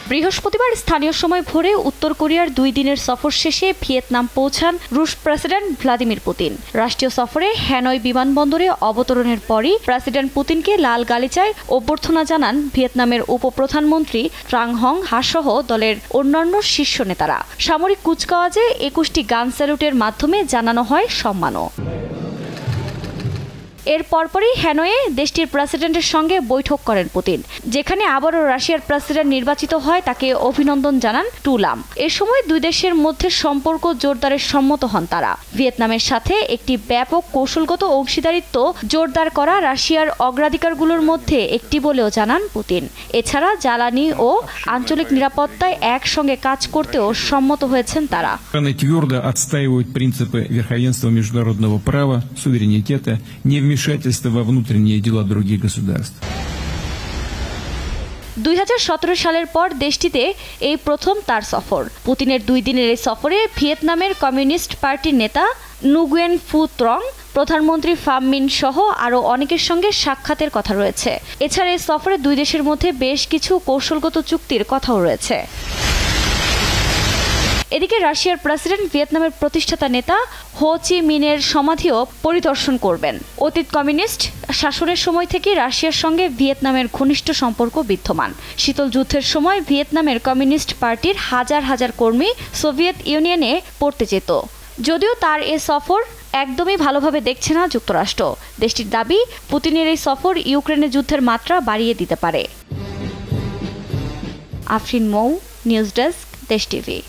বৃহস্পতিবার স্থানীয় সময় ভোরে উত্তর কোরিয়ার 2 দিনের সফর শেষে ভিয়েতনাম পৌঁছান রুশ প্রেসিডেন্ট ভ্লাদিমির পুতিন। রাষ্ট্রীয় সফরে হ্যানয় বিমানবন্দরে অবতরণের পরই প্রেসিডেন্ট পুতিনকে লাল গালিচায় অভ্যর্থনা জানান ভিয়েতনামের উপপ্রধানমন্ত্রী ট্রাং হং হাসহ দলের অন্যান্য শীর্ষ নেতারা। সামরিক কুচকাওয়াজে 21টি গান স্যালুটের মাধ্যমে জানানো হয় সম্মানও। এর পরপরই হ্যানয়ে দেশটির প্রেসিডেন্টের সঙ্গে বৈঠক করেন পুতিন, যেখানে আবারও রাশিয়ার প্রেসিডেন্ট নির্বাচিত হয় তাকে অভিনন্দন জানান টু লাম। এ সময় দুই দেশের মধ্যে সম্পর্ক জোরদারের সম্মত হন তারা। ভিয়েতনামের সাথে একটি ব্যাপক কৌশলগত অংশীদারিত্ব জোরদার করা রাশিয়ার অগ্রাধিকারগুলোর মধ্যে একটি বলেও জানান পুতিন। এছাড়া জ্বালানি ও আঞ্চলিক নিরাপত্তায় একসঙ্গে কাজ করতেও সম্মত হয়েছেন তারা। вмешательство во внутренние дела других государств। 2017 সালের পর দেশটিতে এই প্রথম তার সফর। পুতিনের 2 দিনের এই সফরে ভিয়েতনামের কমিউনিস্ট পার্টির নেতা নুগুয়েন ফু ত্রং, প্রধানমন্ত্রী ফাম মিন সহ আরও অনেকের সঙ্গে সাক্ষাতের কথা রয়েছে। এছাড়া এই সফরে দুই দেশের মধ্যে বেশ কিছু কৌশলগত চুক্তির কথাও রয়েছে। এদিকে রাশিয়ার প্রেসিডেন্ট ভিয়েতনামের প্রতিষ্ঠাতা নেতা হো চি মিনের সমাধিও পরিদর্শন করবেন। অতীত কমিউনিস্ট শাসনের সময় থেকে রাশিয়ার সঙ্গে ভিয়েতনামের ঘনিষ্ঠ সম্পর্ক বিদ্যমান। শীতল যুদ্ধের সময় ভিয়েতনামের কমিউনিস্ট পার্টির হাজার হাজার কর্মী সোভিয়েত ইউনিয়নে পড়তে যেত। যদিও তার এ সফর একদমই ভালোভাবে দেখছে না যুক্তরাষ্ট্র। দেশটির দাবি, পুতিনের এই সফর ইউক্রেনের যুদ্ধের মাত্রা বাড়িয়ে দিতে পারে। আফরিন মৌ, নিউজ ডেস্ক, দেশ টিভি।